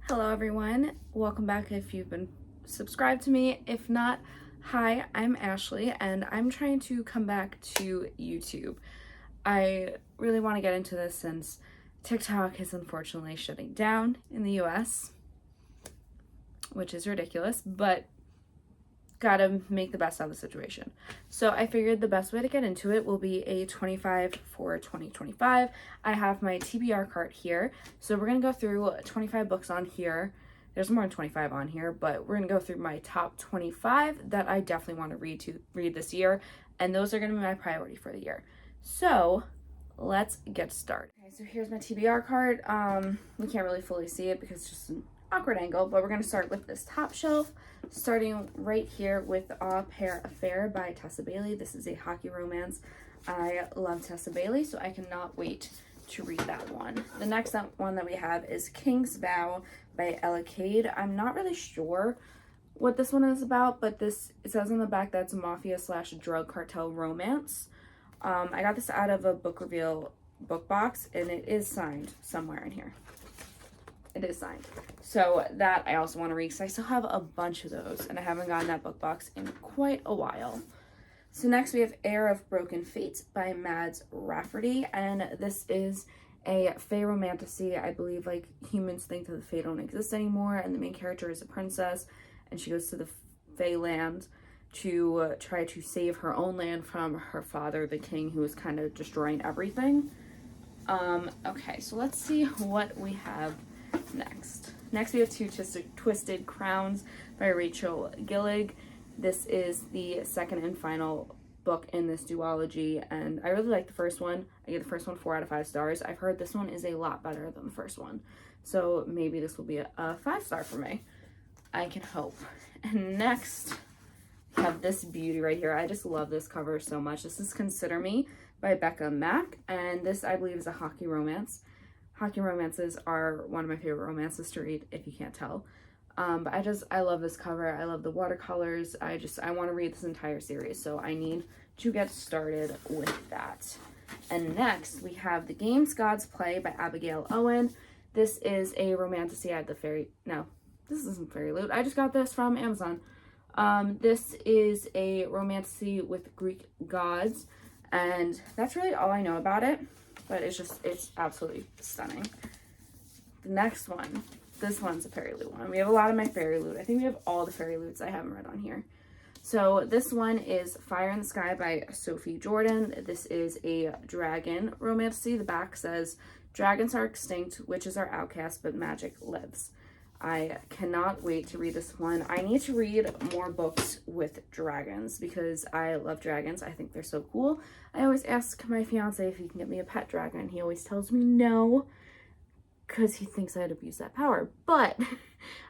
Hello everyone, welcome back if you've been subscribed to me. If not, hi, I'm Ashley and I'm trying to come back to YouTube. I really want to get into this since TikTok is unfortunately shutting down in the US, which is ridiculous, but gotta make the best out of the situation. So I figured the best way to get into it will be a 25 for 2025. I have my TBR cart here. So we're gonna go through 25 books on here. There's more than 25 on here, but we're gonna go through my top 25 that I definitely want to read this year. And those are gonna be my priority for the year. So let's get started. Okay, so here's my TBR cart. We can't really fully see it because it's just an awkward angle, but we're gonna start with this top shelf, starting right here with Au Pair Affair by Tessa Bailey. This is a hockey romance. I love Tessa Bailey, so I cannot wait to read that one. The next one that we have is King's Vow by Ella Cade. I'm not really sure what this one is about, but it says on the back that's mafia / drug cartel romance. I got this out of a book reveal book box, and it is signed somewhere in here. It is signed. So that I also want to read because I still have a bunch of those and I haven't gotten that book box in quite a while. So next we have Heir of Broken Fates by Mads Rafferty, and this is a fae romantasy. I believe like humans think that the fae don't exist anymore, and the main character is a princess and she goes to the fae land to try to save her own land from her father, the king, who is kind of destroying everything. Okay, so let's see what we have next. Next we have Two Twisted Crowns by Rachel Gillig. This is the second and final book in this duology, and I really like the first one. I give the first one 4 out of 5 stars. I've heard this one is a lot better than the first one, so maybe this will be a 5-star for me. I can hope. And next we have this beauty right here. I just love this cover so much. This is Consider Me by Becca Mack, and this I believe is a hockey romance. Hockey romances are one of my favorite romances to read, if you can't tell. But I love this cover. I love the watercolors. I want to read this entire series, so I need to get started with that. And next, we have The Games Gods Play by Abigail Owen. This is a romantasy at the no, this isn't Fairy Loot. I just got this from Amazon. This is a romantasy with Greek gods, and that's really all I know about it. But it's absolutely stunning. The next one, this one's a Fairy Loot one. We have a lot of my Fairy Loot. I think we have all the Fairy Loots I haven't read on here. So this one is Fire in the Sky by Sophie Jordan. This is a dragon romantasy. The back says, dragons are extinct, witches are outcast, but magic lives. I cannot wait to read this one. I need to read more books with dragons because I love dragons. I think they're so cool. I always ask my fiance if he can get me a pet dragon, and he always tells me no because he thinks I'd abuse that power. But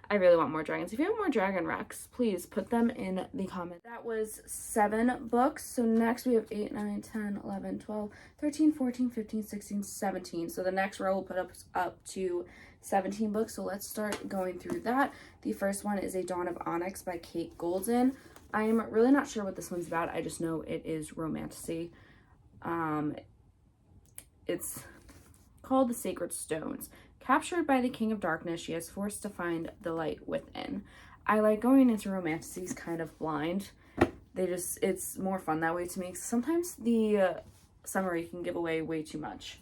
I really want more dragons. If you have more dragon Rex, please put them in the comments. That was 7 books. So next we have 8, 9, 10, 11, 12, 13, 14, 15, 16, 17. So the next row will put up to 17 books. So let's start going through that. The first one is A Dawn of Onyx by Kate Golden. I'm really not sure what this one's about. I just know it is romantasy. It's called The Sacred Stones. Captured by the King of Darkness, she is forced to find the light within. I like going into romantasies kind of blind. It's more fun that way to me. Sometimes the summary can give away way too much.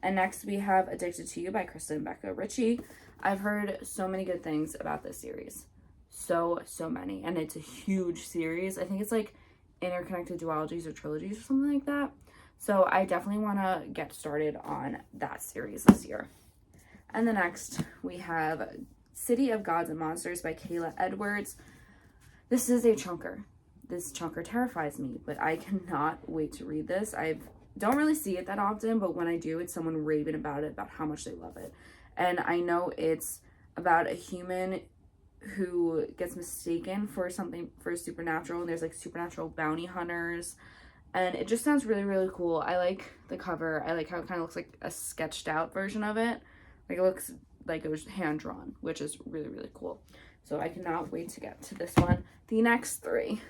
And next we have Addicted to You by Kristen and Becca Ritchie. I've heard so many good things about this series. So many. And it's a huge series. I think it's like interconnected duologies or trilogies or something like that. So I definitely want to get started on that series this year. And the next we have City of Gods and Monsters by Kayla Edwards. This is a chunker. This chunker terrifies me, but I cannot wait to read this. I don't really see it that often, but when I do, it's someone raving about it, about how much they love it. And I know it's about a human who gets mistaken for supernatural, and there's like supernatural bounty hunters, and it just sounds really, really cool. I like the cover. I like how it kind of looks like a sketched out version of it. Like it looks like it was hand drawn, which is really, really cool. So I cannot wait to get to this one. The next 3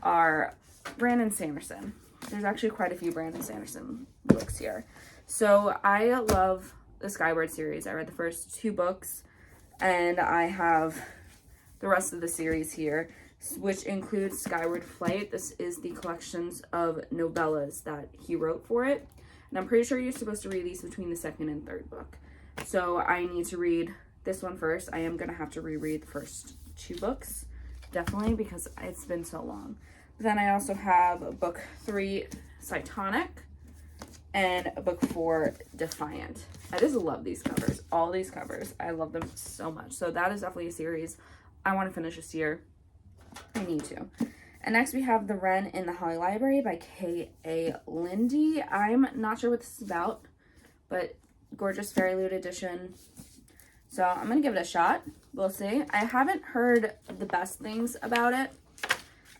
are Brandon Sanderson. There's actually quite a few Brandon Sanderson books here. So I love the Skyward series. I read the first 2 books And I have the rest of the series here, which includes Skyward Flight. This is the collections of novellas that he wrote for it. And I'm pretty sure you're supposed to read these between the second and third book. So I need to read this one first. I am going to have to reread the first 2 books, definitely, because it's been so long. But then I also have book 3, Cytonic, and book 4, Defiant. I just love these covers. All these covers. I love them so much. So that is definitely a series I want to finish this year. I need to. And next we have The Wren in the Holly Library by K.A. Lindy. I'm not sure what this is about, but gorgeous fairy loot edition. So I'm going to give it a shot. We'll see. I haven't heard the best things about it.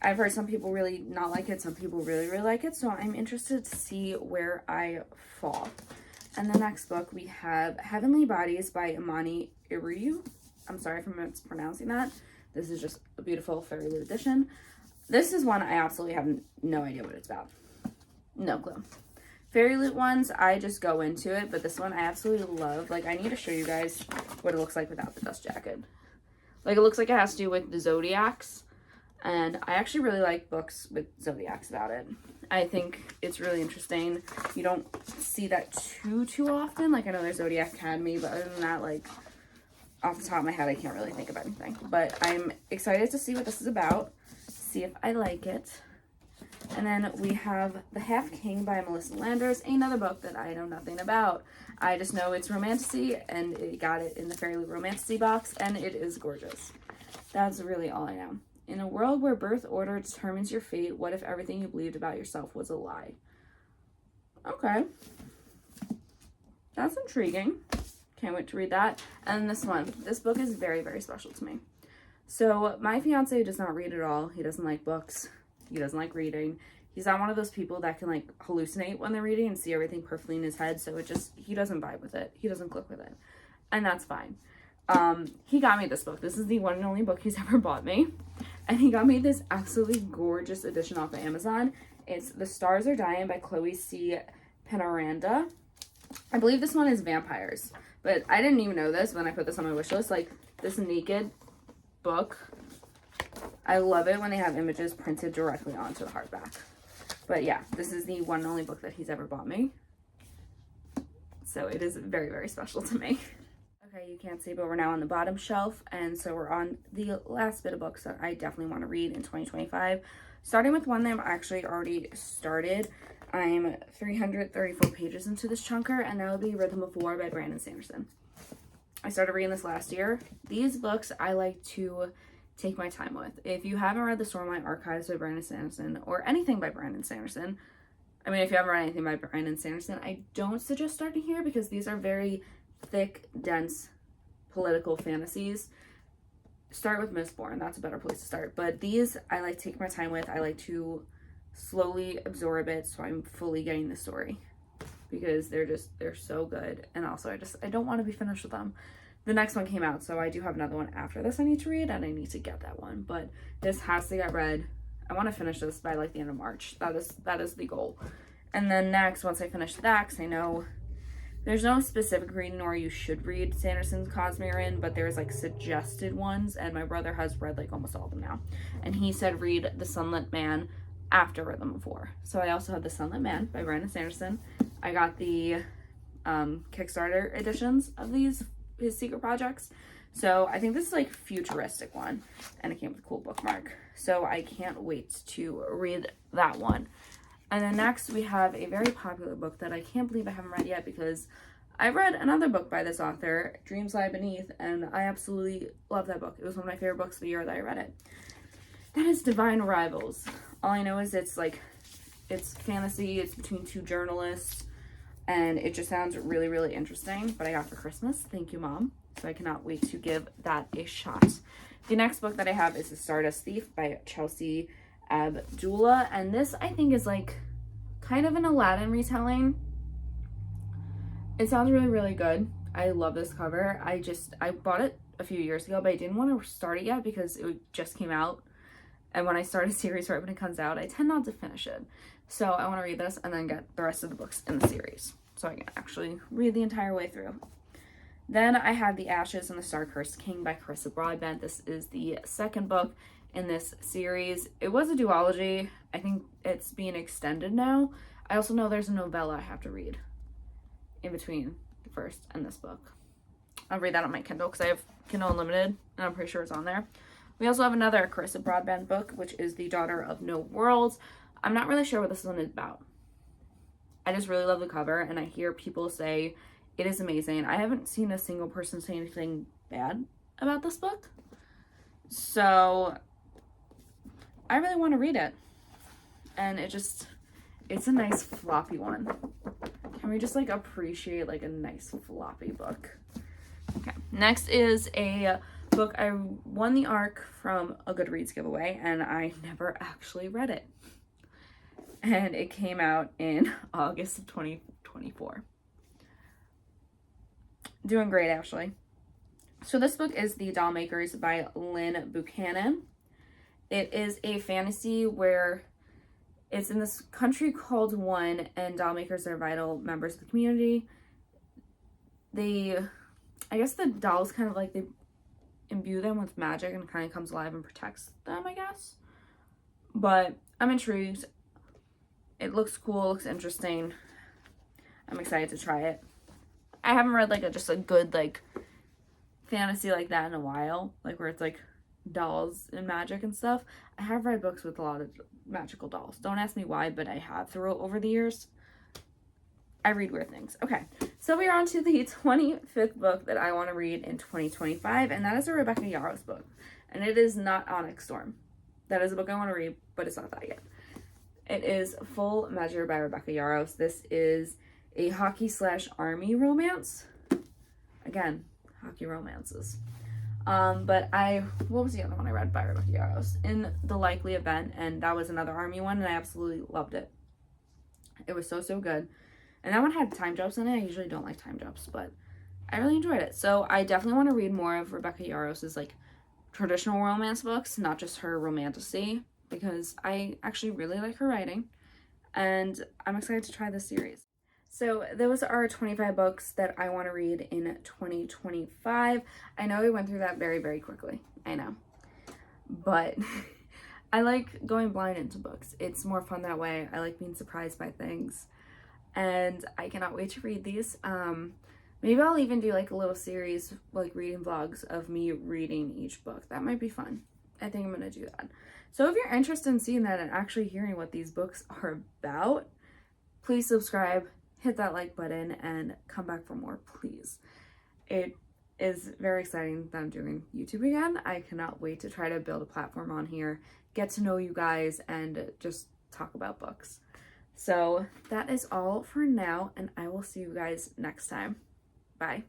I've heard some people really not like it. Some people really, really like it. So I'm interested to see where I fall. And the next book we have Heavenly Bodies by Imani Iriu. I'm sorry if I'm mispronouncing that. This is just a beautiful fairy loot edition. This is one I absolutely have no idea what it's about. No clue. Fairy loot ones, I just go into it, but this one I absolutely love. Like, I need to show you guys what it looks like without the dust jacket. Like, it looks like it has to do with the zodiacs, and I actually really like books with zodiacs about it. I think it's really interesting. You don't see that too often. Like, I know there's Zodiac Academy, but other than that, like, off the top of my head, I can't really think of anything. But I'm excited to see what this is about, see if I like it. And then we have The Half King by Melissa Landers, another book that I know nothing about. I just know it's romantasy, and it got it in the Fairy Loot Romantasy box, and it is gorgeous. That's really all I know. In a world where birth order determines your fate, what if everything you believed about yourself was a lie? Okay. That's intriguing. Can't wait to read that. And this one. This book is very, very special to me. So my fiance does not read at all. He doesn't like books. He doesn't like reading. He's not one of those people that can like hallucinate when they're reading and see everything perfectly in his head. So he doesn't vibe with it. He doesn't click with it. And that's fine. He got me this book. This is the one and only book he's ever bought me. And he got me this absolutely gorgeous edition off of Amazon. It's The Stars Are Dying by Chloe C. Penaranda. I believe this one is vampires. But I didn't even know this when I put this on my wish list. Like, this naked book, I love it when they have images printed directly onto the hardback. But yeah, this is the one and only book that he's ever bought me. So it is very, very special to me. Okay, you can't see, but we're now on the bottom shelf. And so we're on the last bit of books that I definitely want to read in 2025. Starting with one that I'm actually already started. I'm 334 pages into this chunker, and that would be Rhythm of War by Brandon Sanderson. I started reading this last year. These books I like to take my time with. If you haven't read the Stormlight Archives by Brandon Sanderson, or anything by Brandon Sanderson, I mean, if you haven't read anything by Brandon Sanderson, I don't suggest starting here because these are very thick, dense political fantasies. Start with Mistborn. That's a better place to start. But these I like to take my time with. I like to slowly absorb it so I'm fully getting the story because they're so good. And also I don't want to be finished with them. The next one came out, so I do have another one after this I need to read, and I need to get that one. But this has to get read. I want to finish this by like the end of March. That is the goal. And then next, once I finish that, because I know there's no specific reading or you should read Sanderson's Cosmere, but there's like suggested ones, and my brother has read like almost all of them now. And he said read The Sunlit Man after Rhythm of War. So I also have The Sunlit Man by Brandon Sanderson. I got the Kickstarter editions of his secret projects. So I think this is like futuristic one, and it came with a cool bookmark. So I can't wait to read that one. And then next we have a very popular book that I can't believe I haven't read yet because I read another book by this author, Dreams Lie Beneath, and I absolutely love that book. It was one of my favorite books of the year that I read it. That is Divine Arrivals. All I know is it's fantasy, it's between two journalists, and it just sounds really, really interesting. But I got it for Christmas. Thank you, Mom. So I cannot wait to give that a shot. The next book that I have is The Stardust Thief by Chelsea Abdullah. And this, I think, is like kind of an Aladdin retelling. It sounds really, really good. I love this cover. I bought it a few years ago, but I didn't want to start it yet because it just came out. And when I start a series right when it comes out, I tend not to finish it. So I want to read this and then get the rest of the books in the series, so I can actually read the entire way through. Then I have The Ashes and the Star-Cursed King by Carissa Broadbent. This is the second book in this series. It was a duology. I think it's being extended now. I also know there's a novella I have to read in between the first and this book. I'll read that on my Kindle because I have Kindle Unlimited and I'm pretty sure it's on there. We also have another Carissa Broadbent book, which is The Daughter of No Worlds. I'm not really sure what this one is about. I just really love the cover and I hear people say it is amazing. I haven't seen a single person say anything bad about this book. So I really want to read it. And it's a nice floppy one. Can we just like appreciate like a nice floppy book? Okay, next is a book I won the ARC from a Goodreads giveaway and I never actually read it. And it came out in August of 2024. Doing great, actually. So this book is The Dollmakers by Lynn Buchanan. It is a fantasy where it's in this country called One, and dollmakers are vital members of the community. I guess the dolls kind of like, they imbue them with magic and kind of comes alive and protects them, I guess. But I'm intrigued. It looks cool, looks interesting. I'm excited to try it. I haven't read like just a good like fantasy like that in a while, like where it's like dolls and magic and stuff. I have read books with a lot of magical dolls. Don't ask me why, but I have over the years. I read weird things. Okay, so we are on to the 25th book that I want to read in 2025, and that is a Rebecca Yarros book, and it is not Onyx Storm. That is a book I want to read, but it's not that yet. It is Full Measure by Rebecca Yarros. This is a hockey/army romance. Again, hockey romances. But what was the other one I read by Rebecca Yarros? In The Likely Event, and that was another army one, and I absolutely loved it. It was so good. And that one had time jumps in it. I usually don't like time jumps, but I really enjoyed it. So I definitely want to read more of Rebecca Yarros's like traditional romance books, not just her romantasy, because I actually really like her writing, and I'm excited to try this series. So those are 25 books that I want to read in 2025. I know we went through that very, very quickly. I know. But I like going blind into books. It's more fun that way. I like being surprised by things. And I cannot wait to read these. Maybe I'll even do like a little series, like reading vlogs of me reading each book. That might be fun. I think I'm going to do that. So if you're interested in seeing that and actually hearing what these books are about, please subscribe. Hit that like button and come back for more, please. It is very exciting that I'm doing YouTube again. I cannot wait to try to build a platform on here, get to know you guys, and just talk about books. So that is all for now, and I will see you guys next time. Bye.